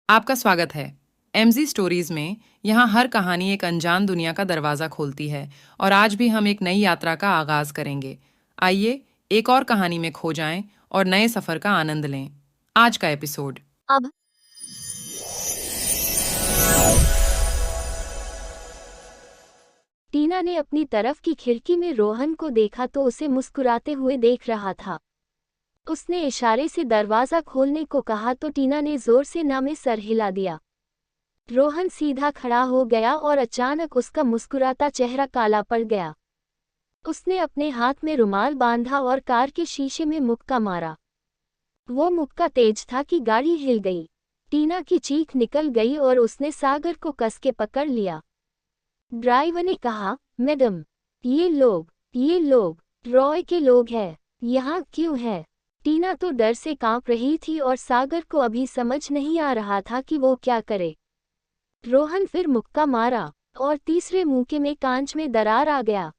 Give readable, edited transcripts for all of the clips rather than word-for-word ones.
आपका स्वागत है। एमजी स्टोरीज में यहाँ हर कहानी एक अनजान दुनिया का दरवाजा खोलती है और आज भी हम एक नई यात्रा का आगाज करेंगे। आइए एक और कहानी में खो जाएं और नए सफर का आनंद लें। आज का एपिसोड। अब टीना ने अपनी तरफ की खिड़की में रोहन को देखा तो उसे मुस्कुराते हुए देख रहा था। उसने इशारे से दरवाजा खोलने को कहा तो टीना ने जोर से ना में सर हिला दिया। रोहन सीधा खड़ा हो गया और अचानक उसका मुस्कुराता चेहरा काला पड़ गया। उसने अपने हाथ में रुमाल बांधा और कार के शीशे में मुक्का मारा। वो मुक्का तेज था कि गाड़ी हिल गई। टीना की चीख निकल गई और उसने सागर को कस के पकड़ लिया। ड्राइवर ने कहा, मैडम, ये लोग रॉय के लोग हैं। यहाँ क्यों है? टीना तो डर से कांप रही थी और सागर को अभी समझ नहीं आ रहा था कि वो क्या करे। रोहन फिर मुक्का मारा और तीसरे मुक्के में कांच में दरार आ गया।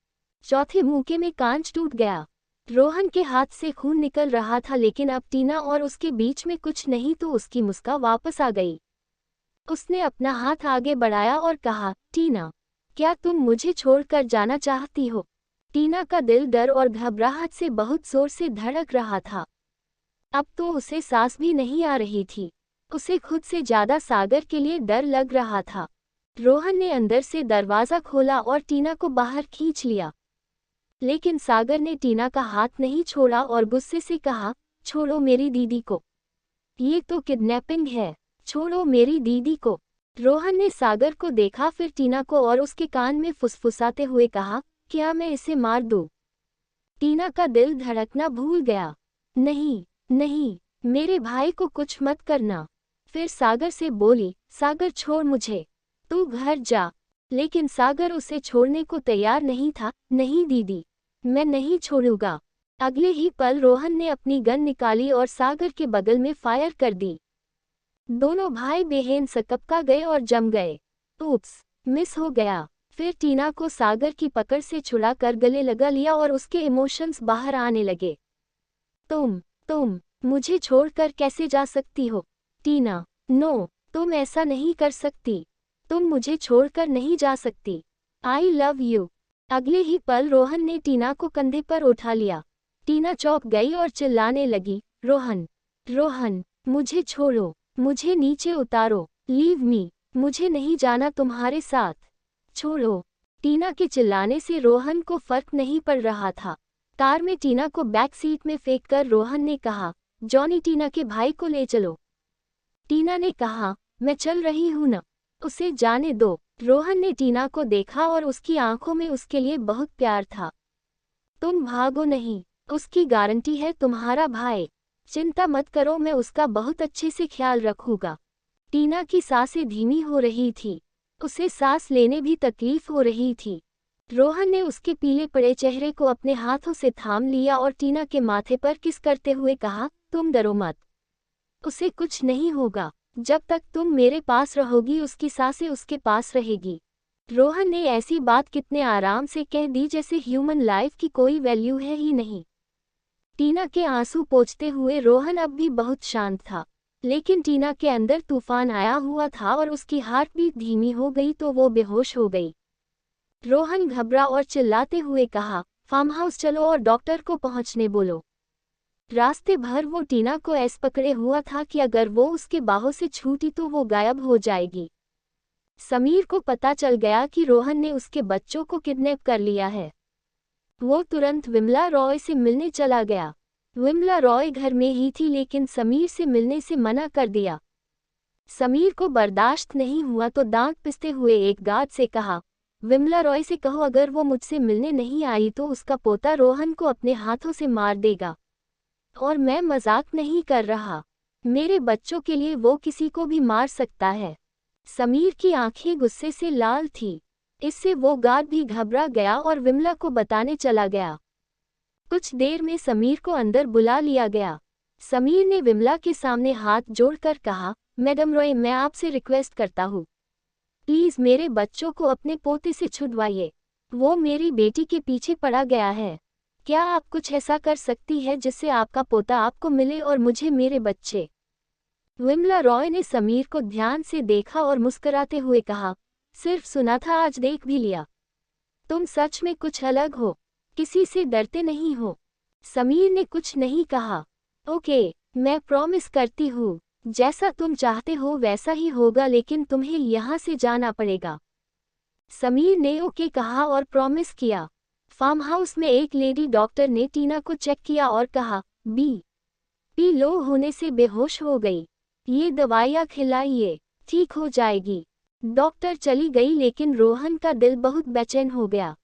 चौथे मुक्के में कांच टूट गया। रोहन के हाथ से खून निकल रहा था लेकिन अब टीना और उसके बीच में कुछ नहीं तो उसकी मुस्कान वापस आ गई। उसने अपना हाथ आगे बढ़ाया और कहा, टीना, क्या तुम मुझे छोड़कर जाना चाहती हो? टीना का दिल डर और घबराहट से बहुत जोर से धड़क रहा था। अब तो उसे सांस भी नहीं आ रही थी। उसे खुद से ज्यादा सागर के लिए डर लग रहा था। रोहन ने अंदर से दरवाजा खोला और टीना को बाहर खींच लिया। लेकिन सागर ने टीना का हाथ नहीं छोड़ा और गुस्से से कहा, छोड़ो मेरी दीदी को। ये तो किडनैपिंग है। छोड़ो मेरी दीदी को। रोहन ने सागर को देखा, फिर टीना को और उसके कान में फुसफुसाते हुए कहा, क्या मैं इसे मार दूं? टीना का दिल धड़कना भूल गया। नहीं, नहीं, मेरे भाई को कुछ मत करना। फिर सागर से बोली, सागर छोड़ मुझे, तू घर जा। लेकिन सागर उसे छोड़ने को तैयार नहीं था। नहीं दीदी, मैं नहीं छोड़ूंगा। अगले ही पल रोहन ने अपनी गन निकाली और सागर के बगल में फायर कर दी। दोनों भाई बहन सकपका गए और जम गए। ऊप्स, मिस हो गया। फिर टीना को सागर की पकड़ से छुड़ाकर गले लगा लिया और उसके इमोशंस बाहर आने लगे। तुम मुझे छोड़कर कैसे जा सकती हो? टीना, नो, तुम ऐसा नहीं कर सकती। तुम मुझे छोड़कर नहीं जा सकती। I love you. अगले ही पल रोहन ने टीना को कंधे पर उठा लिया। टीना चौंक गई और चिल्लाने लगी, रोहन, रोहन, मुझे छोड़ो, मुझे नीचे उतारो, लीव मी, मुझे नहीं जाना तुम्हारे साथ। छोड़ो। टीना के चिल्लाने से रोहन को फर्क नहीं पड़ रहा था। कार में टीना को बैक सीट में फेंककर रोहन ने कहा, जॉनी, टीना के भाई को ले चलो। टीना ने कहा, मैं चल रही हूं ना, उसे जाने दो। रोहन ने टीना को देखा और उसकी आंखों में उसके लिए बहुत प्यार था। तुम भागो नहीं, उसकी गारंटी है तुम्हारा भाई। चिंता मत करो, मैं उसका बहुत अच्छे से ख्याल रखूंगा। टीना की सांसें धीमी हो रही थी। उसे सांस लेने भी तकलीफ हो रही थी। रोहन ने उसके पीले पड़े चेहरे को अपने हाथों से थाम लिया और टीना के माथे पर किस करते हुए कहा, तुम डरो मत, उसे कुछ नहीं होगा। जब तक तुम मेरे पास रहोगी उसकी सांसें उसके पास रहेगी। रोहन ने ऐसी बात कितने आराम से कह दी जैसे ह्यूमन लाइफ की कोई वैल्यू है ही नहीं। टीना के आंसू पोंछते हुए रोहन अब भी बहुत शांत था। लेकिन टीना के अंदर तूफान आया हुआ था और उसकी हार्ट बीट धीमी हो गई तो वो बेहोश हो गई। रोहन घबरा और चिल्लाते हुए कहा, फार्म हाउस चलो और डॉक्टर को पहुंचने बोलो। रास्ते भर वो टीना को ऐसे पकड़े हुआ था कि अगर वो उसके बाहों से छूटी तो वो गायब हो जाएगी। समीर को पता चल गया कि रोहन ने उसके बच्चों को किडनैप कर लिया है। वो तुरंत विमला रॉय से मिलने चला गया। विमला रॉय घर में ही थी लेकिन समीर से मिलने से मना कर दिया। समीर को बर्दाश्त नहीं हुआ तो दांत पिसते हुए एक गार्ड से कहा, विमला रॉय से कहो अगर वो मुझसे मिलने नहीं आई तो उसका पोता रोहन को अपने हाथों से मार देगा। और मैं मजाक नहीं कर रहा, मेरे बच्चों के लिए वो किसी को भी मार सकता है। समीर की आंखें गुस्से से लाल थी। इससे वो गार्ड भी घबरा गया और विमला को बताने चला गया। कुछ देर में समीर को अंदर बुला लिया गया। समीर ने विमला के सामने हाथ जोड़कर कहा, मैडम रॉय, मैं आपसे रिक्वेस्ट करता हूँ, प्लीज मेरे बच्चों को अपने पोते से छुड़वाइए। वो मेरी बेटी के पीछे पड़ा गया है। क्या आप कुछ ऐसा कर सकती है जिससे आपका पोता आपको मिले और मुझे मेरे बच्चे। विमला रॉय ने समीर को ध्यान से देखा और मुस्कुराते हुए कहा, सिर्फ सुना था, आज देख भी लिया। तुम सच में कुछ अलग हो, किसी से डरते नहीं हो। समीर ने कुछ नहीं कहा। ओके, मैं प्रॉमिस करती हूँ, जैसा तुम चाहते हो वैसा ही होगा, लेकिन तुम्हें यहाँ से जाना पड़ेगा। समीर ने ओके कहा और प्रॉमिस किया। फार्म हाउस में एक लेडी डॉक्टर ने टीना को चेक किया और कहा, बीपी लो होने से बेहोश हो गई, ये दवाइयाँ खिलाइए, ठीक हो जाएगी। डॉक्टर चली गई, लेकिन रोहन का दिल बहुत बेचैन हो गया।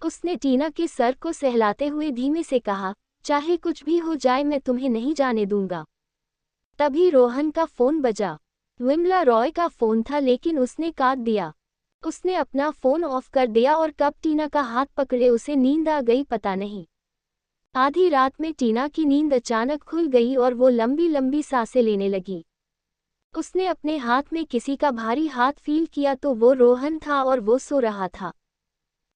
उसने टीना के सर को सहलाते हुए धीमे से कहा, चाहे कुछ भी हो जाए मैं तुम्हें नहीं जाने दूंगा। तभी रोहन का फोन बजा। विमला रॉय का फोन था, लेकिन उसने काट दिया। उसने अपना फोन ऑफ कर दिया और कब टीना का हाथ पकड़े उसे नींद आ गई पता नहीं। आधी रात में टीना की नींद अचानक खुल गई और वो लंबी लंबी सांसें लेने लगी। उसने अपने हाथ में किसी का भारी हाथ फील किया तो वो रोहन था और वो सो रहा था।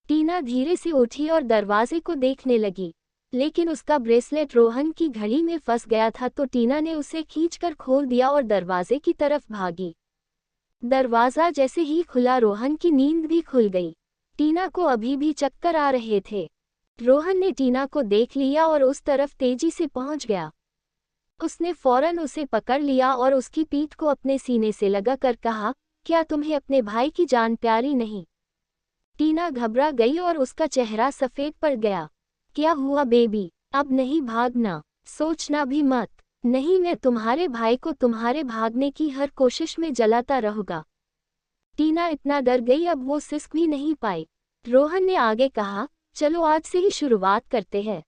टीना धीरे से उठी और दरवाजे को देखने लगी, लेकिन उसका ब्रेसलेट रोहन की घड़ी में फंस गया था, तो टीना ने उसे खींचकर खोल दिया और दरवाजे की तरफ भागी। दरवाजा जैसे ही खुला रोहन की नींद भी खुल गई। टीना को अभी भी चक्कर आ रहे थे। रोहन ने टीना को देख लिया और उस तरफ तेजी से पहुंच गया। उसने फौरन उसे पकड़ लिया और उसकी पीठ को अपने सीने से लगाकर कहा, क्या तुम्हें अपने भाई की जान प्यारी नहीं? टीना घबरा गई और उसका चेहरा सफेद पड़ गया। क्या हुआ बेबी? अब नहीं भागना, सोचना भी मत। नहीं, मैं तुम्हारे भाई को तुम्हारे भागने की हर कोशिश में जलाता रहूंगा। टीना इतना डर गई अब वो सिसक भी नहीं पाई। रोहन ने आगे कहा, चलो आज से ही शुरुआत करते हैं।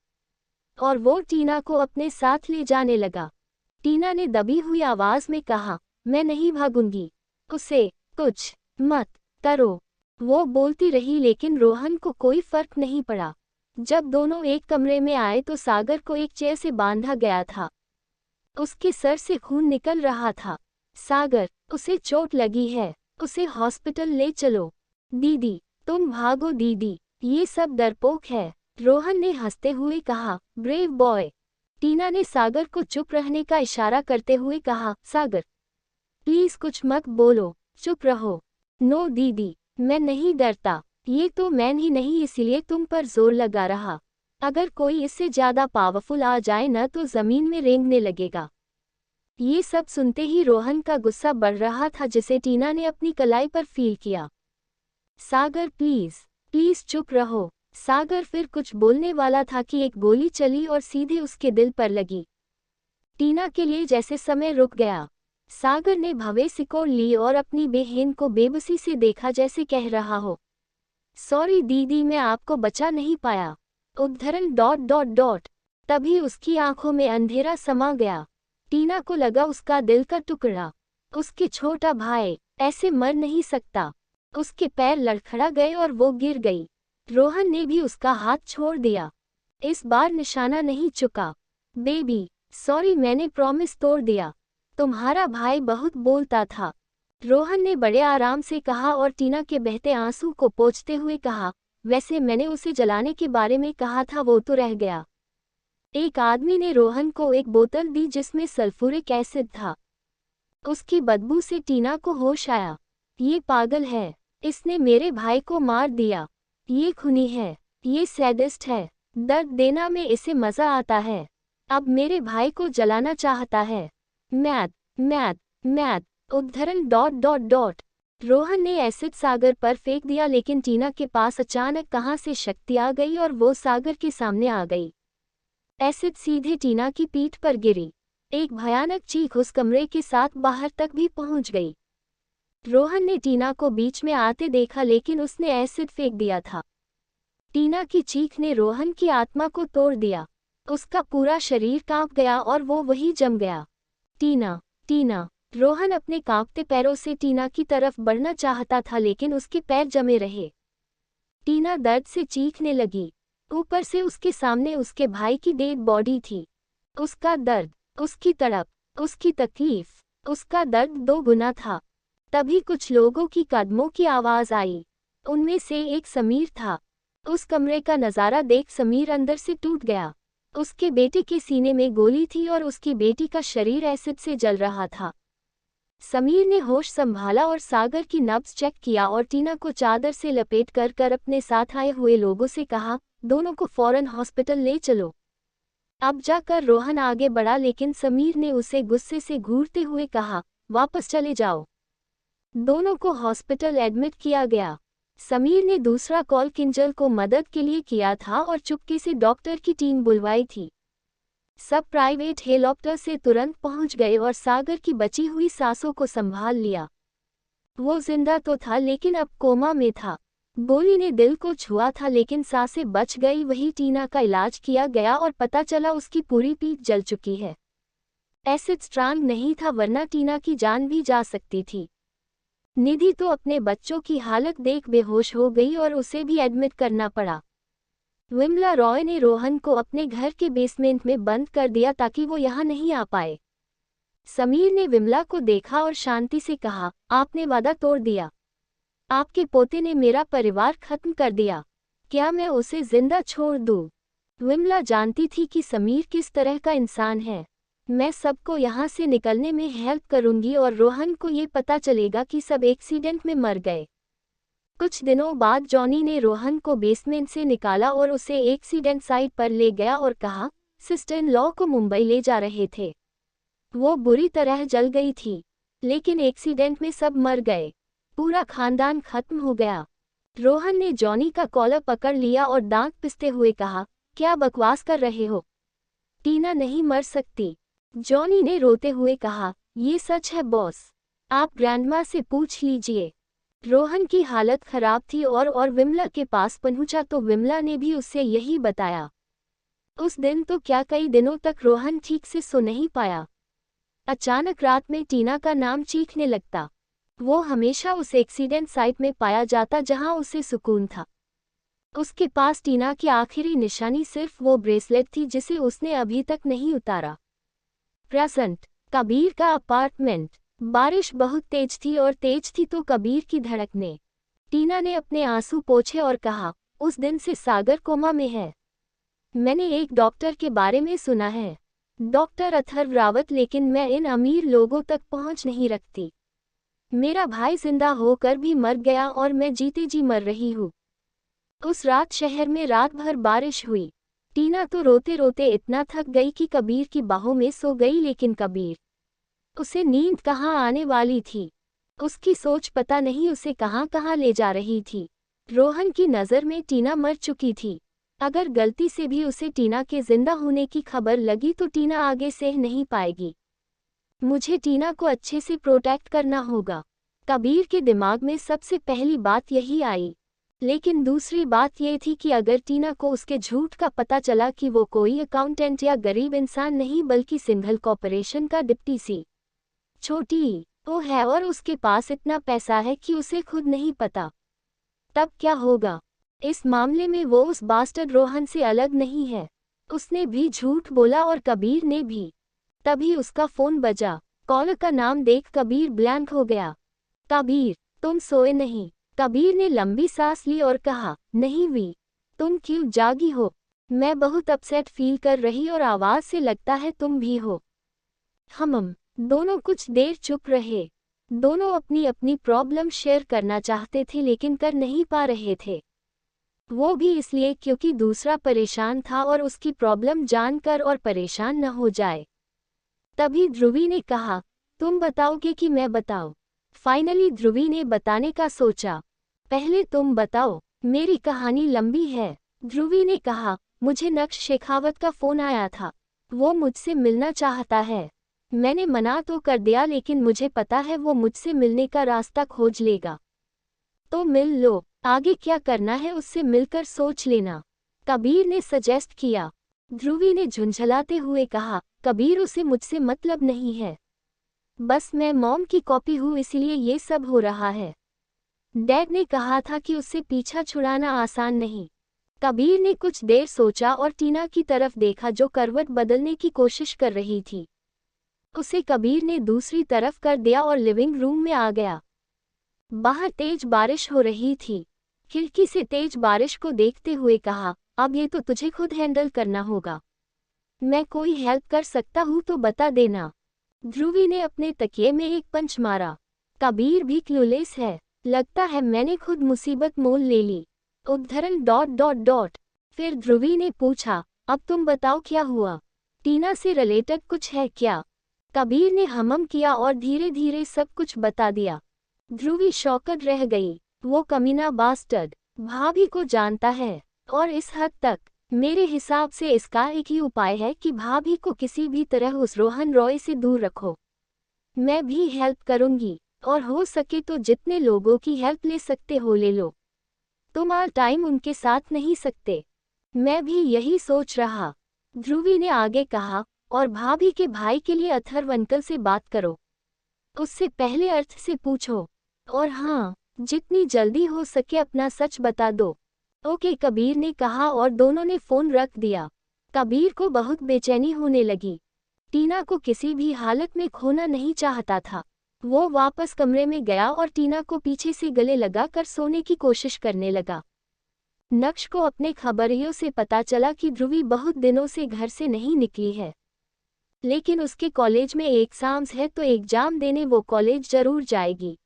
और वो टीना को अपने साथ ले जाने लगा। टीना ने दबी हुई आवाज में कहा, मैं नहीं भागूंगी, उसे कुछ मत करो। वो बोलती रही, लेकिन रोहन को कोई फर्क नहीं पड़ा। जब दोनों एक कमरे में आए तो सागर को एक चेयर से बांधा गया था। उसके सर से खून निकल रहा था। सागर, उसे चोट लगी है, उसे हॉस्पिटल ले चलो। दीदी, तुम भागो दीदी, ये सब डरपोक है, रोहन ने हंसते हुए कहा। Brave boy. टीना ने सागर को चुप रहने का इशारा करते हुए कहा, सागर प्लीज कुछ मत बोलो, चुप रहो। नो दीदी, मैं नहीं डरता, ये तो मैन ही नहीं, इसलिए तुम पर जोर लगा रहा। अगर कोई इससे ज्यादा पावरफुल आ जाए न तो जमीन में रेंगने लगेगा। ये सब सुनते ही रोहन का गुस्सा बढ़ रहा था, जिसे टीना ने अपनी कलाई पर फील किया। सागर प्लीज प्लीज चुप रहो। सागर फिर कुछ बोलने वाला था कि एक गोली चली और सीधे उसके दिल पर लगी। टीना के लिए जैसे समय रुक गया। सागर ने भवें सिकोड़ ली और अपनी बहन को बेबसी से देखा, जैसे कह रहा हो, सॉरी दीदी, मैं आपको बचा नहीं पाया। उद्धरण ... तभी उसकी आंखों में अंधेरा समा गया। टीना को लगा उसका दिल का टुकड़ा, उसके छोटा भाई, ऐसे मर नहीं सकता। उसके पैर लड़खड़ा गए और वो गिर गई। रोहन ने भी उसका हाथ छोड़ दिया। इस बार निशाना नहीं चुका। बेबी सॉरी, मैंने प्रॉमिस तोड़ दिया। तुम्हारा भाई बहुत बोलता था, रोहन ने बड़े आराम से कहा और टीना के बहते आंसू को पोंछते हुए कहा, वैसे मैंने उसे जलाने के बारे में कहा था, वो तो रह गया। एक आदमी ने रोहन को एक बोतल दी जिसमें सल्फ्यूरिक एसिड था। उसकी बदबू से टीना को होश आया। ये पागल है, इसने मेरे भाई को मार दिया। ये खूनी है, ये सैडिस्ट है, दर्द देना में इसे मजा आता है। अब मेरे भाई को जलाना चाहता है। मैद मैद मैद उद्धरण ... रोहन ने एसिड सागर पर फेंक दिया, लेकिन टीना के पास अचानक कहां से शक्ति आ गई और वो सागर के सामने आ गई। एसिड सीधे टीना की पीठ पर गिरी। एक भयानक चीख उस कमरे के साथ बाहर तक भी पहुंच गई। रोहन ने टीना को बीच में आते देखा, लेकिन उसने एसिड फेंक दिया था। टीना की चीख ने रोहन की आत्मा को तोड़ दिया। उसका पूरा शरीर कांप गया और वो वहीं जम गया। टीना टीना रोहन अपने कांपते पैरों से टीना की तरफ बढ़ना चाहता था, लेकिन उसके पैर जमे रहे। टीना दर्द से चीखने लगी। ऊपर से उसके सामने उसके भाई की डेड बॉडी थी। उसका दर्द, उसकी तड़प, उसकी तकलीफ, उसका दर्द 2 गुना था। तभी कुछ लोगों की कदमों की आवाज आई। उनमें से एक समीर था। उस कमरे का नज़ारा देख समीर अंदर से टूट गया। उसके बेटे के सीने में गोली थी और उसकी बेटी का शरीर एसिड से जल रहा था। समीर ने होश संभाला और सागर की नब्ज चेक किया और टीना को चादर से लपेट कर अपने साथ आए हुए लोगों से कहा, दोनों को फौरन हॉस्पिटल ले चलो। अब जाकर रोहन आगे बढ़ा लेकिन समीर ने उसे गुस्से से घूरते हुए कहा, वापस चले जाओ। दोनों को हॉस्पिटल एडमिट किया गया। समीर ने दूसरा कॉल किंजल को मदद के लिए किया था और चुपके से डॉक्टर की टीम बुलवाई थी। सब प्राइवेट हेलीकॉप्टर से तुरंत पहुंच गए और सागर की बची हुई सांसों को संभाल लिया। वो जिंदा तो था लेकिन अब कोमा में था। गोली ने दिल को छुआ था लेकिन सांसें बच गई। वही टीना का इलाज किया गया और पता चला उसकी पूरी पीठ जल चुकी है। एसिड स्ट्रांग नहीं था वरना टीना की जान भी जा सकती थी। निधि तो अपने बच्चों की हालत देख बेहोश हो गई और उसे भी एडमिट करना पड़ा। विमला रॉय ने रोहन को अपने घर के बेसमेंट में बंद कर दिया ताकि वो यहाँ नहीं आ पाए। समीर ने विमला को देखा और शांति से कहा, आपने वादा तोड़ दिया। आपके पोते ने मेरा परिवार खत्म कर दिया। क्या मैं उसे जिंदा छोड़ दूं? विमला जानती थी कि समीर किस तरह का इंसान है। मैं सबको यहाँ से निकलने में हेल्प करूंगी और रोहन को ये पता चलेगा कि सब एक्सीडेंट में मर गए। कुछ दिनों बाद जॉनी ने रोहन को बेसमेंट से निकाला और उसे एक्सीडेंट साइट पर ले गया और कहा, सिस्टर इन लॉ को मुंबई ले जा रहे थे। वो बुरी तरह जल गई थी, लेकिन एक्सीडेंट में सब मर गए। पूरा खानदान खत्म हो गया। रोहन ने जॉनी का कॉलर पकड़ लिया और दांत पिसते हुए कहा, क्या बकवास कर रहे हो? टीना नहीं मर सकती। जॉनी ने रोते हुए कहा, ये सच है बॉस। आप ग्रैंडमा से पूछ लीजिए। रोहन की हालत खराब थी और विमला के पास पहुंचा तो विमला ने भी उससे यही बताया। उस दिन तो क्या कई दिनों तक रोहन ठीक से सो नहीं पाया। अचानक रात में टीना का नाम चीखने लगता। वो हमेशा उस एक्सीडेंट साइट में पाया जाता जहां उसे सुकून था। उसके पास टीना की आखिरी निशानी सिर्फ वो ब्रेसलेट थी जिसे उसने अभी तक नहीं उतारा। प्रेजेंट कबीर का अपार्टमेंट। बारिश बहुत तेज थी तो कबीर की धड़कने। टीना ने अपने आंसू पोंछे और कहा, उस दिन से सागर कोमा में है। मैंने एक डॉक्टर के बारे में सुना है, डॉक्टर अथर्व रावत, लेकिन मैं इन अमीर लोगों तक पहुंच नहीं रखती। मेरा भाई जिंदा होकर भी मर गया और मैं जीते जी मर रही हूँ। उस रात शहर में रात भर बारिश हुई। टीना तो रोते रोते इतना थक गई कि कबीर की बाहों में सो गई, लेकिन कबीर, उसे नींद कहाँ आने वाली थी। उसकी सोच पता नहीं उसे कहाँ कहाँ ले जा रही थी। रोहन की नज़र में टीना मर चुकी थी। अगर गलती से भी उसे टीना के जिंदा होने की खबर लगी तो टीना आगे सह नहीं पाएगी। मुझे टीना को अच्छे से प्रोटेक्ट करना होगा। कबीर के दिमाग में सबसे पहली बात यही आई। लेकिन दूसरी बात यह थी कि अगर टीना को उसके झूठ का पता चला कि वो कोई अकाउंटेंट या गरीब इंसान नहीं बल्कि सिंघल कॉर्पोरेशन का डिप्टी सी छोटी वो है और उसके पास इतना पैसा है कि उसे खुद नहीं पता, तब क्या होगा? इस मामले में वो उस बास्टर्ड रोहन से अलग नहीं है। उसने भी झूठ बोला और कबीर ने भी। तभी उसका फोन बजा। कॉलर का नाम देख कबीर ब्लैंक हो गया। कबीर, तुम सोए नहीं? कबीर ने लंबी सांस ली और कहा, नहीं वी, तुम क्यों जागी हो? मैं बहुत अपसेट फील कर रही और आवाज से लगता है तुम भी हो। हम दोनों कुछ देर चुप रहे। दोनों अपनी अपनी प्रॉब्लम शेयर करना चाहते थे लेकिन कर नहीं पा रहे थे। वो भी इसलिए क्योंकि दूसरा परेशान था और उसकी प्रॉब्लम जानकर और परेशान न हो जाए। तभी ध्रुवी ने कहा, तुम बताओगे कि मैं बताऊं? फाइनली ध्रुवी ने बताने का सोचा। पहले तुम बताओ, मेरी कहानी लंबी है। ध्रुवी ने कहा, मुझे नक्श शेखावत का फोन आया था। वो मुझसे मिलना चाहता है। मैंने मना तो कर दिया लेकिन मुझे पता है वो मुझसे मिलने का रास्ता खोज लेगा। तो मिल लो, आगे क्या करना है उससे मिलकर सोच लेना, कबीर ने सजेस्ट किया। ध्रुवी ने झुंझलाते हुए कहा, कबीर उसे मुझसे मतलब नहीं है। बस मैं मॉम की कॉपी हूँ इसलिए ये सब हो रहा है। डैड ने कहा था कि उससे पीछा छुड़ाना आसान नहीं। कबीर ने कुछ देर सोचा और टीना की तरफ देखा जो करवट बदलने की कोशिश कर रही थी। उसे कबीर ने दूसरी तरफ कर दिया और लिविंग रूम में आ गया। बाहर तेज बारिश हो रही थी। खिड़की से तेज बारिश को देखते हुए कहा, अब ये तो तुझे खुद हैंडल करना होगा। मैं कोई हेल्प कर सकता हूँ तो बता देना। ध्रुवी ने अपने तकिए में एक पंच मारा। कबीर भी क्लूलेस है। लगता है मैंने खुद मुसीबत मोल ले ली। उद्धरण डॉट डॉट डॉट। फिर ध्रुवी ने पूछा, अब तुम बताओ क्या हुआ? टीना से रिलेटेड कुछ है क्या? कबीर ने हमम किया और धीरे धीरे सब कुछ बता दिया। ध्रुवी शॉकड रह गई। वो कमीना बास्टर्ड भाभी को जानता है, और इस हद तक। मेरे हिसाब से इसका एक ही उपाय है कि भाभी को किसी भी तरह उस रोहन रॉय से दूर रखो। मैं भी हेल्प करूंगी, और हो सके तो जितने लोगों की हेल्प ले सकते हो ले लो। तुम ऑल टाइम उनके साथ नहीं सकते। मैं भी यही सोच रहा, ध्रुवी ने आगे कहा, और भाभी के भाई के लिए अथर्व अंकल से बात करो। उससे पहले अर्थ से पूछो, और हाँ, जितनी जल्दी हो सके अपना सच बता दो। ओके, कबीर ने कहा और दोनों ने फोन रख दिया। कबीर को बहुत बेचैनी होने लगी। टीना को किसी भी हालत में खोना नहीं चाहता था। वो वापस कमरे में गया और टीना को पीछे से गले लगाकर सोने की कोशिश करने लगा। नक्श को अपने खबरियों से पता चला कि ध्रुवी बहुत दिनों से घर से नहीं निकली है, लेकिन उसके कॉलेज में एग्जाम्स है तो एग्जाम देने वो कॉलेज जरूर जाएगी।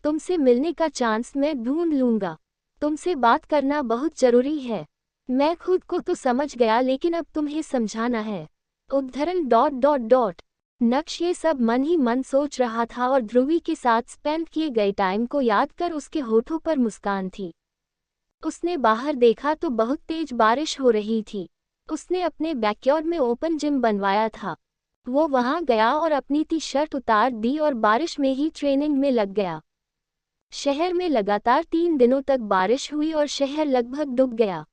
तुमसे मिलने का चांस मैं ढूंढ लूंगा। तुमसे बात करना बहुत जरूरी है। मैं खुद को तो समझ गया लेकिन अब तुम्हें समझाना है। उद्धरण डॉट डॉट डॉट। नक्श ये सब मन ही मन सोच रहा था और ध्रुवी के साथ स्पेंड किए गए टाइम को याद कर उसके होठों पर मुस्कान थी। उसने बाहर देखा तो बहुत तेज बारिश हो रही थी। उसने अपने बैकयार्ड में ओपन जिम बनवाया था। वो वहां गया और अपनी टी शर्ट उतार दी और बारिश में ही ट्रेनिंग में लग गया। शहर में लगातार 3 दिनों तक बारिश हुई और शहर लगभग डूब गया।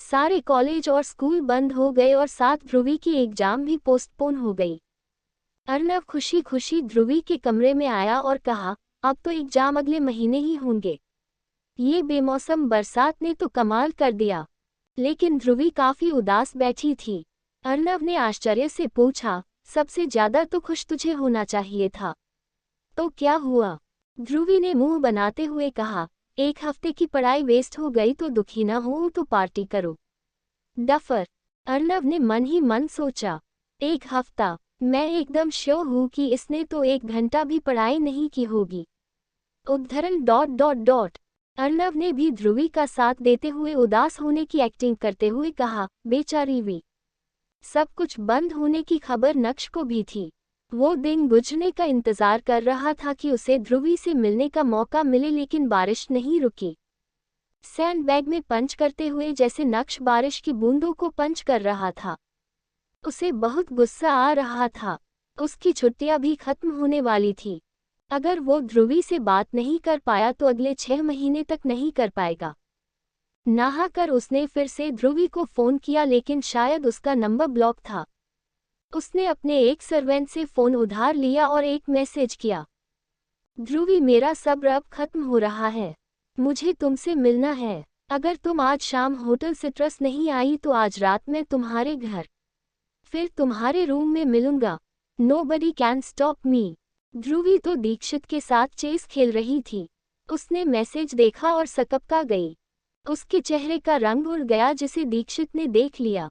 सारे कॉलेज और स्कूल बंद हो गए और साथ ध्रुवी की एग्जाम भी पोस्टपोन हो गई। अर्नव खुशी खुशी ध्रुवी के कमरे में आया और कहा, अब तो एग्जाम अगले महीने ही होंगे। ये बेमौसम बरसात ने तो कमाल कर दिया। लेकिन ध्रुवी काफी उदास बैठी थी। अर्नव ने आश्चर्य से पूछा, सबसे ज्यादा तो खुश तुझे होना चाहिए था। तो क्या हुआ? ध्रुवी ने मुंह बनाते हुए कहा, 1 हफ्ते की पढ़ाई वेस्ट हो गई तो दुखी ना हो तो पार्टी करो। डफर। अर्नव ने मन ही मन सोचा, 1 हफ्ता? मैं एकदम श्योर हूँ कि इसने तो 1 घंटा भी पढ़ाई नहीं की होगी। उद्धरण डॉट डॉट डॉट। अर्नव ने भी ध्रुवी का साथ देते हुए उदास होने की एक्टिंग करते हुए कहा, बेचारी वी। सब कुछ बंद होने की खबर नक्श को भी थी। वो दिन गुजरने का इंतजार कर रहा था कि उसे ध्रुवी से मिलने का मौका मिले, लेकिन बारिश नहीं रुकी। सैंडबैग में पंच करते हुए जैसे नक्श बारिश की बूंदों को पंच कर रहा था। उसे बहुत गुस्सा आ रहा था। उसकी छुट्टियां भी खत्म होने वाली थी। अगर वो ध्रुवी से बात नहीं कर पाया तो अगले 6 महीने तक नहीं कर पाएगा। नहाकर उसने फिर से ध्रुवी को फोन किया, लेकिन शायद उसका नंबर ब्लॉक था। उसने अपने एक सर्वेंट से फोन उधार लिया और एक मैसेज किया, ध्रुवी, मेरा सब्र अब खत्म हो रहा है। मुझे तुमसे मिलना है। अगर तुम आज शाम होटल सिट्रस नहीं आई तो आज रात मैं तुम्हारे घर, फिर तुम्हारे रूम में मिलूंगा। Nobody can stop me. Dhruvi तो दीक्षित के साथ चेस खेल रही थी। उसने मैसेज देखा और सकपका गई। उसके चेहरे का रंग उड़ गया जिसे दीक्षित ने देख लिया।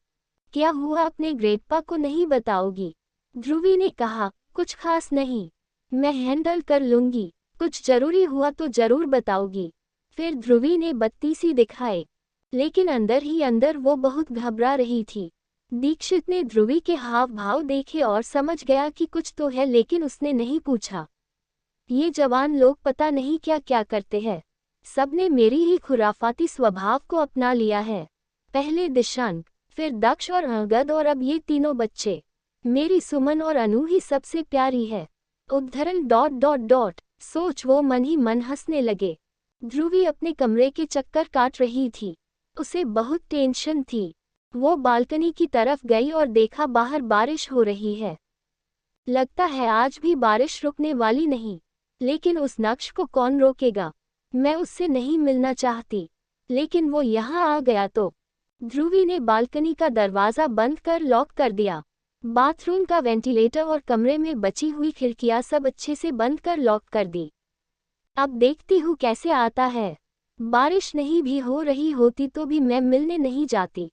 क्या हुआ, अपने ग्रेडपा को नहीं बताओगी? ध्रुवी ने कहा, कुछ खास नहीं, मैं हैंडल कर लूंगी। कुछ जरूरी हुआ तो जरूर बताओगी। फिर ध्रुवी ने बत्तीसी दिखाए, लेकिन अंदर ही अंदर वो बहुत घबरा रही थी। दीक्षित ने ध्रुवी के हाव भाव देखे और समझ गया कि कुछ तो है, लेकिन उसने नहीं पूछा। ये जवान लोग पता नहीं क्या क्या करते हैं। सबने मेरी ही खुराफाती स्वभाव को अपना लिया है। पहले दिशांक, फिर दक्ष और अंगद, और अब ये तीनों बच्चे। मेरी सुमन और अनु ही सबसे प्यारी है। उद्धरण डॉट डॉट डॉट। सोच वो मन ही मन हंसने लगे। ध्रुवी अपने कमरे के चक्कर काट रही थी। उसे बहुत टेंशन थी। वो बालकनी की तरफ गई और देखा बाहर बारिश हो रही है। लगता है आज भी बारिश रुकने वाली नहीं, लेकिन उस नक्श को कौन रोकेगा? मैं उससे नहीं मिलना चाहती, लेकिन वो यहाँ आ गया तो। ध्रुवी ने बालकनी का दरवाज़ा बंद कर लॉक कर दिया। बाथरूम का वेंटिलेटर और कमरे में बची हुई खिड़कियां सब अच्छे से बंद कर लॉक कर दी। अब देखती हूँ कैसे आता है। बारिश नहीं भी हो रही होती तो भी मैं मिलने नहीं जाती।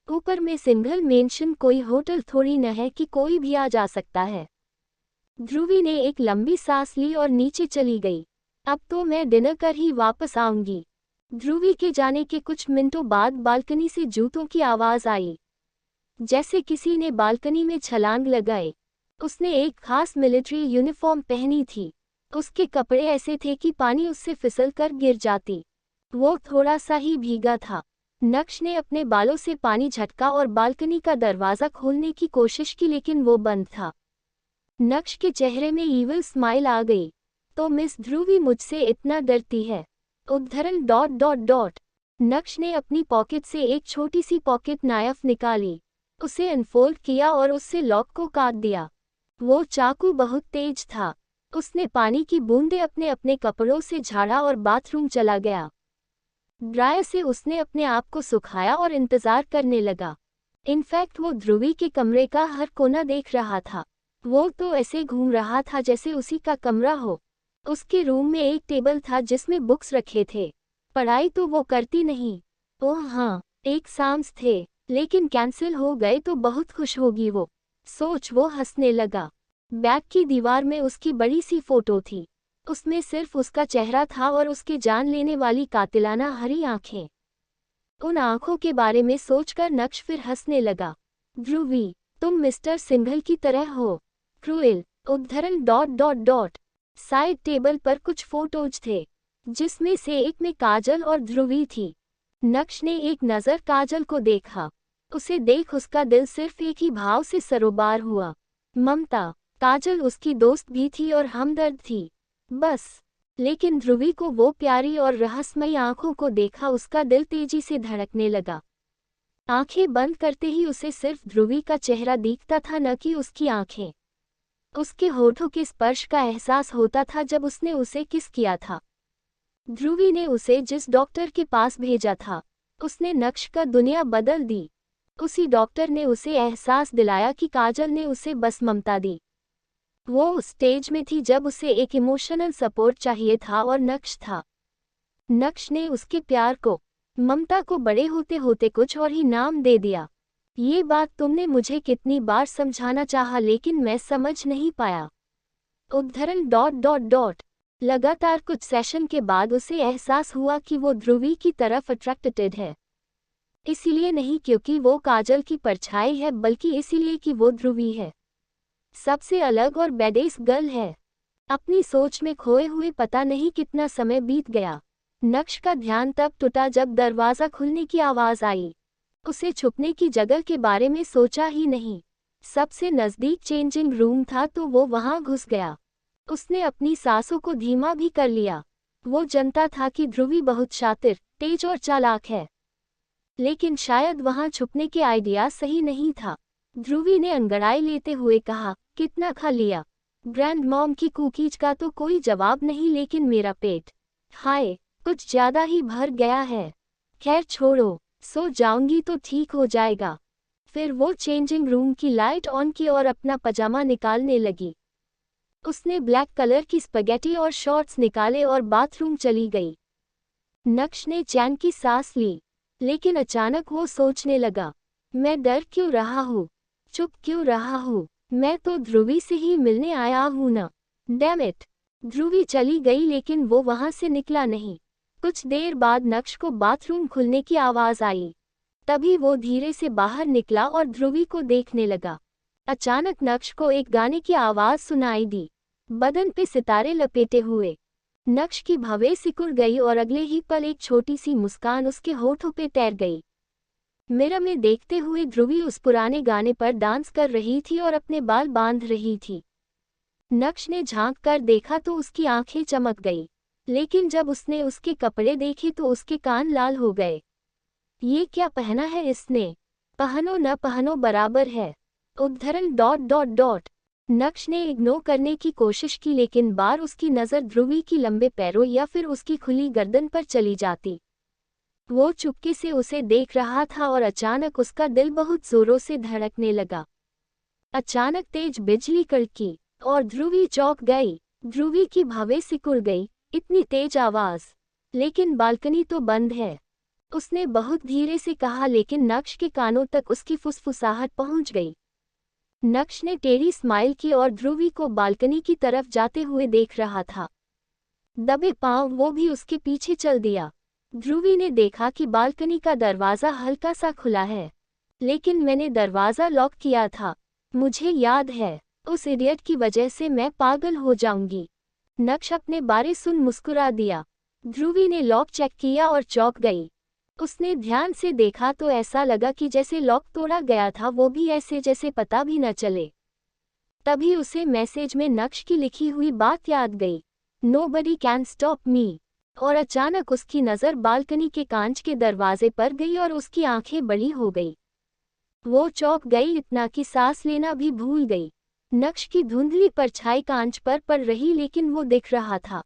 ऊपर में सिंगल मेंशन, कोई होटल थोड़ी न है कि कोई भी आ जा सकता है। ध्रुवी ने एक लंबी सांस ली और नीचे चली गई। अब तो मैं डिनर कर ही वापस आऊंगी। ध्रुवी के जाने के कुछ मिनटों बाद बालकनी से जूतों की आवाज आई, जैसे किसी ने बालकनी में छलांग लगाई। उसने एक खास मिलिट्री यूनिफॉर्म पहनी थी। उसके कपड़े ऐसे थे कि पानी उससे फिसल कर गिर जाती। वो थोड़ा सा ही भीगा था। नक्श ने अपने बालों से पानी झटका और बालकनी का दरवाजा खोलने की कोशिश की, लेकिन वो बंद था। नक्श के चेहरे में ईविल स्माइल आ गई। तो मिस ध्रुवी मुझसे इतना डरती है? उद्धरण डॉट डॉट डॉट। नक्श ने अपनी पॉकेट से एक छोटी सी पॉकेट नाइफ निकाली, उसे अनफोल्ड किया और उससे लॉक को काट दिया। वो चाकू बहुत तेज था। उसने पानी की बूंदें अपने अपने कपड़ों से झाड़ा और बाथरूम चला गया। ड्रायर से उसने अपने आप को सुखाया और इंतजार करने लगा। इनफैक्ट वो ध्रुवी के कमरे का हर कोना देख रहा था। वो तो ऐसे घूम रहा था जैसे उसी का कमरा हो। उसके रूम में एक टेबल था जिसमें बुक्स रखे थे। पढ़ाई तो वो करती नहीं। ओह हाँ, एग्जाम्स थे, लेकिन कैंसिल हो गए तो बहुत खुश होगी वो सोच वो हंसने लगा। बैग की दीवार में उसकी बड़ी सी फोटो थी। उसमें सिर्फ उसका चेहरा था और उसके जान लेने वाली कातिलाना हरी आंखें। उन आंखों के बारे में सोचकर नक्श फिर हंसने लगा। ध्रुवी, तुम मिस्टर सिंघल की तरह हो। क्रूएल। उद्धरण dot dot dot. Side table पर कुछ फोटोज थे, जिसमें से एक में काजल और ध्रुवी थी। नक्श ने एक नज़र काजल को देखा। उसे देख उसका दिल सिर्फ एक ही भाव से सरोबार हुआ, ममता। काजल उसकी दोस्त भी थी और हमदर्द थी, बस। लेकिन ध्रुवी को वो प्यारी और रहस्यमयी आंखों को देखा उसका दिल तेजी से धड़कने लगा। आंखें बंद करते ही उसे सिर्फ ध्रुवी का चेहरा दिखता था, न कि उसकी आंखें। उसके होठों के स्पर्श का एहसास होता था जब उसने उसे किस किया था। ध्रुवी ने उसे जिस डॉक्टर के पास भेजा था, उसने नक्श का दुनिया बदल दी। उसी डॉक्टर ने उसे एहसास दिलाया कि काजल ने उसे बस ममता दी। वो उस स्टेज में थी जब उसे एक इमोशनल सपोर्ट चाहिए था और नक्श था। नक्श ने उसके प्यार को, ममता को बड़े होते होते कुछ और ही नाम दे दिया। ये बात तुमने मुझे कितनी बार समझाना चाहा, लेकिन मैं समझ नहीं पाया। उद्धरण डॉट डॉट डॉट। लगातार कुछ सेशन के बाद उसे एहसास हुआ कि वो ध्रुवी की तरफ अट्रैक्टेड है। इसीलिए नहीं क्योंकि वो काजल की परछाई है, बल्कि इसीलिए कि वो ध्रुवी है, सबसे अलग और बेडेस गर्ल है। अपनी सोच में खोए हुए पता नहीं कितना समय बीत गया। नक्श का ध्यान तब टूटा जब दरवाज़ा खुलने की आवाज़ आई। उसे छुपने की जगह के बारे में सोचा ही नहीं। सबसे नज़दीक चेंजिंग रूम था तो वो वहां घुस गया। उसने अपनी सांसों को धीमा भी कर लिया। वो जानता था कि ध्रुवी बहुत शातिर, तेज और चालाक है, लेकिन शायद वहां छुपने के आइडिया सही नहीं था। ध्रुवी ने अंगड़ाई लेते हुए कहा, कितना खा लिया? ग्रैंड मॉम की कुकीज का तो कोई जवाब नहीं, लेकिन मेरा पेट, हाय, कुछ ज्यादा ही भर गया है। खैर छोड़ो, सो जाऊंगी तो ठीक हो जाएगा। फिर वो चेंजिंग रूम की लाइट ऑन की और अपना पजामा निकालने लगी। उसने ब्लैक कलर की स्पगेटी और शॉर्ट्स निकाले और बाथरूम चली गई। नक्श ने चैन की सांस ली, लेकिन अचानक वो सोचने लगा, मैं डर क्यों रहा हूँ, चुप क्यों रहा हूँ? मैं तो ध्रुवी से ही मिलने आया हूँ ना। Damn it. ध्रुवी चली गई लेकिन वो वहां से निकला नहीं। कुछ देर बाद नक्श को बाथरूम खुलने की आवाज आई। तभी वो धीरे से बाहर निकला और ध्रुवी को देखने लगा। अचानक नक्श को एक गाने की आवाज सुनाई दी, बदन पे सितारे लपेटे हुए। नक्श की भवें सिकुड़ गई और अगले ही पल एक छोटी सी मुस्कान उसके होठों पे तैर गई। मिरर में देखते हुए ध्रुवी उस पुराने गाने पर डांस कर रही थी और अपने बाल बांध रही थी। नक्श ने झांक कर देखा तो उसकी आंखें चमक गई, लेकिन जब उसने उसके कपड़े देखे तो उसके कान लाल हो गए। ये क्या पहना है इसने? पहनो न पहनो बराबर है। उद्धरण डॉट डॉट डॉट। नक्श ने इग्नोर करने की कोशिश की, लेकिन बार उसकी नज़र ध्रुवी की लंबे पैरों या फिर उसकी खुली गर्दन पर चली जाती। वो चुपके से उसे देख रहा था और अचानक उसका दिल बहुत जोरों से धड़कने लगा। अचानक तेज बिजली कड़की और ध्रुवी चौंक गई। ध्रुवी की भवें सिकुड़ गई, इतनी तेज आवाज, लेकिन बालकनी तो बंद है। उसने बहुत धीरे से कहा, लेकिन नक्श के कानों तक उसकी फुसफुसाहट पहुंच गई। नक्श ने टेढ़ी स्माइल की और ध्रुवी को बालकनी की तरफ जाते हुए देख रहा था। दबे पांव वो भी उसके पीछे चल दिया। ध्रुवी ने देखा कि बालकनी का दरवाज़ा हल्का सा खुला है, लेकिन मैंने दरवाज़ा लॉक किया था। मुझे याद है, उस इडियट की वजह से मैं पागल हो जाऊंगी। नक्श अपने बारे सुन मुस्कुरा दिया। ध्रुवी ने लॉक चेक किया और चौंक गई। उसने ध्यान से देखा तो ऐसा लगा कि जैसे लॉक तोड़ा गया था, वो भी ऐसे जैसे पता भी न चले। तभी उसे मैसेज में नक्श की लिखी हुई बात याद गई, नोबडी कैन स्टॉप मी। और अचानक उसकी नज़र बालकनी के कांच के दरवाजे पर गई और उसकी आंखें बड़ी हो गई। वो चौंक गई इतना कि सांस लेना भी भूल गई। नक्श की धुंधली परछाई कांच पर पड़ रही, लेकिन वो दिख रहा था।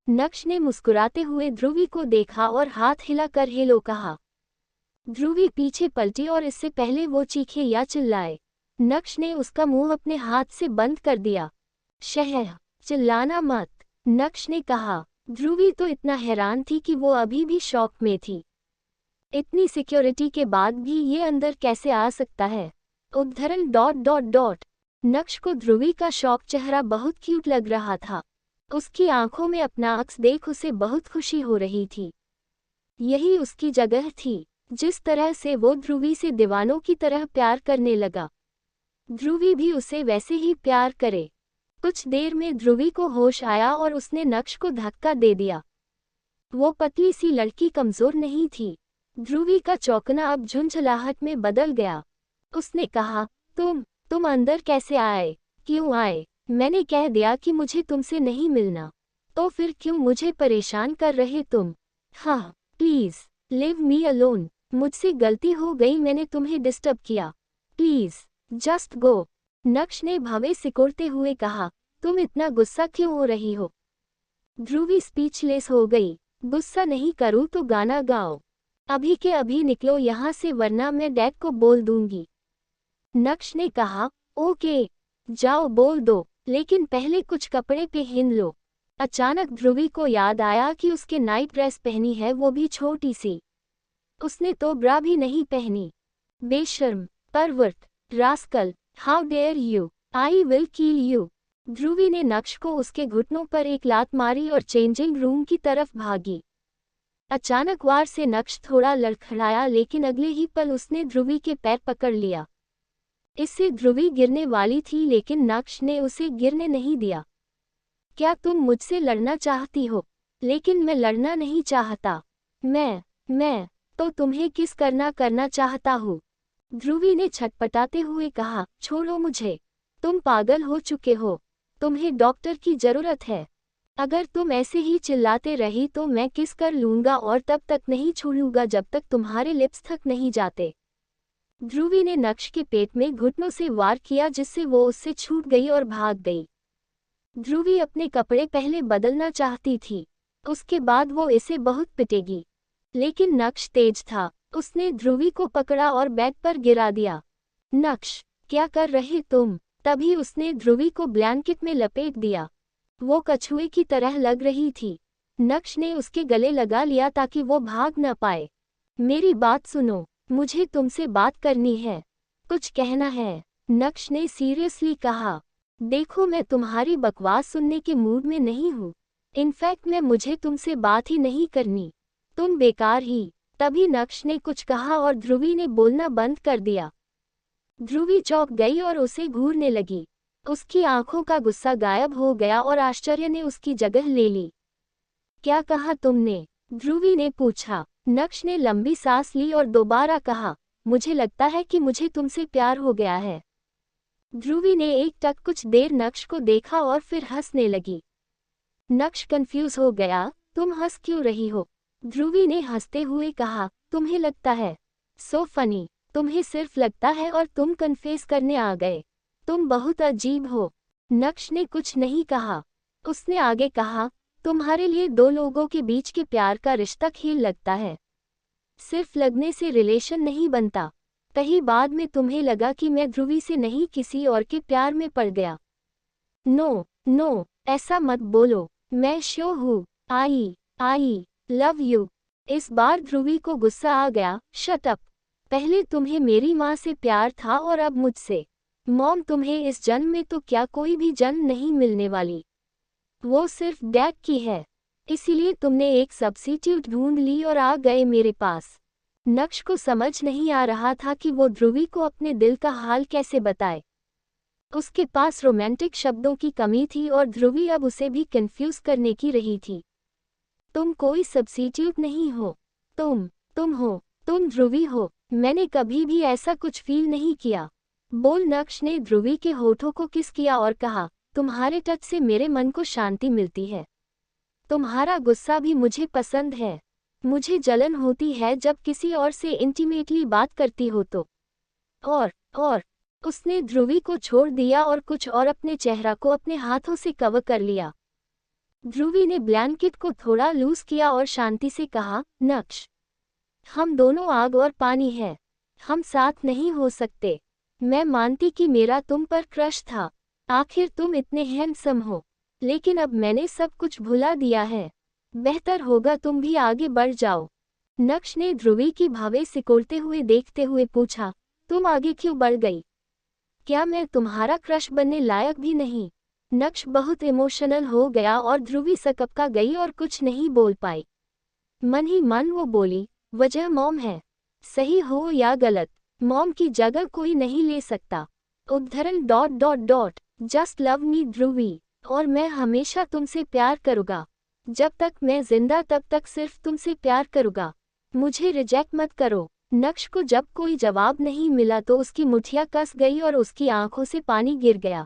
नक्श ने मुस्कुराते हुए ध्रुवी को देखा और हाथ हिलाकर हेलो कहा। ध्रुवी पीछे पलटी और इससे पहले वो चीखे या चिल्लाए, नक्श ने उसका मुंह अपने हाथ से बंद कर दिया। शह, चिल्लाना मत, नक्श ने कहा। ध्रुवी तो इतना हैरान थी कि वो अभी भी शॉक में थी। इतनी सिक्योरिटी के बाद भी ये अंदर कैसे आ सकता है? उद्धरण ... नक्श को ध्रुवी का शॉक चेहरा बहुत क्यूट लग रहा था। उसकी आंखों में अपना अक्स देख उसे बहुत खुशी हो रही थी। यही उसकी जगह थी। जिस तरह से वो ध्रुवी से दीवानों की तरह प्यार करने लगा, ध्रुवी भी उसे वैसे ही प्यार करे। कुछ देर में ध्रुवी को होश आया और उसने नक्श को धक्का दे दिया। वो पतली सी लड़की कमजोर नहीं थी। ध्रुवी का चौंकना अब झुंझलाहट में बदल गया। उसने कहा, तुम अंदर कैसे आए? क्यों आए? मैंने कह दिया कि मुझे तुमसे नहीं मिलना, तो फिर क्यों मुझे परेशान कर रहे तुम? हाँ, प्लीज लिव मी अलोन। मुझसे गलती हो गई, मैंने तुम्हें डिस्टर्ब किया। Please just go. नक्श ने भवें सिकोड़ते हुए कहा, तुम इतना गुस्सा क्यों हो रही हो? ध्रुवी स्पीचलेस हो गई। गुस्सा नहीं करूं तो गाना गाओ। अभी के अभी निकलो यहाँ से, वरना मैं डैड को बोल दूंगी। नक्श ने कहा, ओके, जाओ बोल दो, लेकिन पहले कुछ कपड़े पहन लो। अचानक ध्रुवी को याद आया कि उसके नाइट ड्रेस पहनी है, वो भी छोटी सी। उसने तो ब्रा भी नहीं पहनी। बेशर्म, pervert, rascal, how dare you, I will kill you. Dhruvi ने नक्श को उसके घुटनों पर एक लात मारी और चेंजिंग रूम की तरफ भागी। अचानक वार से नक्श थोड़ा लड़खड़ाया, लेकिन अगले ही पल उसने ध्रुवी के पैर पकड़ लिया। इससे ध्रुवी गिरने वाली थी, लेकिन नक्श ने उसे गिरने नहीं दिया। क्या तुम मुझसे लड़ना चाहती हो? लेकिन मैं लड़ना नहीं चाहता। मैं तो तुम्हें किस करना चाहता हूँ। ध्रुवी ने छटपटाते हुए कहा, छोड़ो मुझे। तुम पागल हो चुके हो। तुम्हें डॉक्टर की जरूरत है। अगर तुम ऐसे ही चिल्लाते रही तो मैं किस कर लूंगा, और तब तक नहीं छोड़ूंगा जब तक तुम्हारे लिप्स तक नहीं जाते। ध्रुवी ने नक्श के पेट में घुटनों से वार किया, जिससे वो उससे छूट गई और भाग गई। ध्रुवी अपने कपड़े पहले बदलना चाहती थी, उसके बाद वो इसे बहुत पिटेगी। लेकिन नक्श तेज था। उसने ध्रुवी को पकड़ा और बेड पर गिरा दिया। नक्श, क्या कर रहे तुम? तभी उसने ध्रुवी को ब्लैंकेट में लपेट दिया। वो कछुए की तरह लग रही थी। नक्श ने उसके गले लगा लिया ताकि वो भाग न पाए। मेरी बात सुनो, मुझे तुमसे बात करनी है, कुछ कहना है, नक्श ने सीरियसली कहा। देखो, मैं तुम्हारी बकवास सुनने के मूड में नहीं हूँ। इनफैक्ट मुझे तुमसे बात ही नहीं करनी, तुम बेकार ही। तभी नक्श ने कुछ कहा और ध्रुवी ने बोलना बंद कर दिया। ध्रुवी चौंक गई और उसे घूरने लगी। उसकी आंखों का गुस्सा गायब हो गया और आश्चर्य ने उसकी जगह ले ली। क्या कहा तुमने? ध्रुवी ने पूछा। नक्श ने लंबी सांस ली और दोबारा कहा, मुझे लगता है कि मुझे तुमसे प्यार हो गया है। ध्रुवी ने एकटक कुछ देर नक्श को देखा और फिर हंसने लगी। नक्श कंफ्यूज हो गया, तुम हंस क्यों रही हो? ध्रुवी ने हंसते हुए कहा, तुम्हें लगता है? सो फनी, तुम्हें सिर्फ लगता है और तुम कन्फेस करने आ गए। तुम बहुत अजीब हो। नक्श ने कुछ नहीं कहा। उसने आगे कहा, तुम्हारे लिए दो लोगों के बीच के प्यार का रिश्ता खेल लगता है। सिर्फ लगने से रिलेशन नहीं बनता। कहीं बाद में तुम्हें लगा कि मैं ध्रुवी से नहीं किसी और के प्यार में पड़ गया। नो, ऐसा मत बोलो। मैं श्योर हूँ। I love you. इस बार ध्रुवी को गुस्सा आ गया। Shut up. पहले तुम्हें मेरी माँ से प्यार था और अब मुझसे। मॉम, तुम्हें इस जन्म में तो क्या कोई भी जन्म नहीं मिलने वाली, वो सिर्फ डैड की है, इसीलिए तुमने एक सब्स्टिट्यूट ढूंढ ली और आ गए मेरे पास। नक्श को समझ नहीं आ रहा था कि वो ध्रुवी को अपने दिल का हाल कैसे बताए। उसके पास रोमांटिक शब्दों की कमी थी और ध्रुवी अब उसे भी कंफ्यूज करने की रही थी। तुम कोई सब्स्टिट्यूट नहीं हो, तुम हो, तुम ध्रुवी हो, मैंने कभी भी ऐसा कुछ फील नहीं किया। बोल। नक्श ने ध्रुवी के होठों को किस किया और कहा, तुम्हारे टच से मेरे मन को शांति मिलती है। तुम्हारा गुस्सा भी मुझे पसंद है। मुझे जलन होती है जब किसी और से इंटीमेटली बात करती हो तो। और उसने ध्रुवी को छोड़ दिया और कुछ और अपने चेहरा को अपने हाथों से कवर कर लिया। ध्रुवी ने ब्लैंकेट को थोड़ा लूज किया और शांति से कहा, नक्श, हम दोनों आग और पानी हैं, हम साथ नहीं हो सकते। मैं मानती कि मेरा तुम पर क्रश था, आखिर तुम इतने हैंडसम हो, लेकिन अब मैंने सब कुछ भुला दिया है। बेहतर होगा तुम भी आगे बढ़ जाओ। नक्श ने ध्रुवी की भावें सिकोड़ते हुए देखते हुए पूछा, तुम आगे क्यों बढ़ गई? क्या मैं तुम्हारा क्रश बनने लायक भी नहीं? नक्श बहुत इमोशनल हो गया और ध्रुवी सकपका गई और कुछ नहीं बोल पाई। मन ही मन वो बोली, वजह मॉम है, सही हो या गलत, मॉम की जगह कोई नहीं ले सकता। उद्धरण ... जस्ट लव मी ध्रुवी, और मैं हमेशा तुमसे प्यार करूँगा। जब तक मैं जिंदा तब तक सिर्फ तुमसे प्यार करूँगा। मुझे रिजेक्ट मत करो। नक्श को जब कोई जवाब नहीं मिला तो उसकी मुठिया कस गई और उसकी आंखों से पानी गिर गया।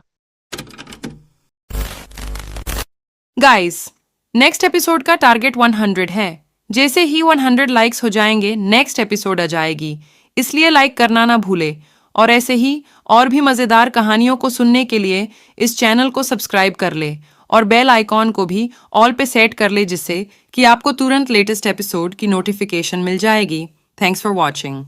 गाइस, नेक्स्ट एपिसोड का टारगेट 100 है। जैसे ही 100 लाइक्स हो जाएंगे नेक्स्ट एपिसोड आ जाएगी, इसलिए लाइक करना ना भूले। और ऐसे ही और भी मज़ेदार कहानियों को सुनने के लिए इस चैनल को सब्सक्राइब कर ले और बेल आइकॉन को भी ऑल पे सेट कर ले, जिससे कि आपको तुरंत लेटेस्ट एपिसोड की नोटिफिकेशन मिल जाएगी। Thanks for watching.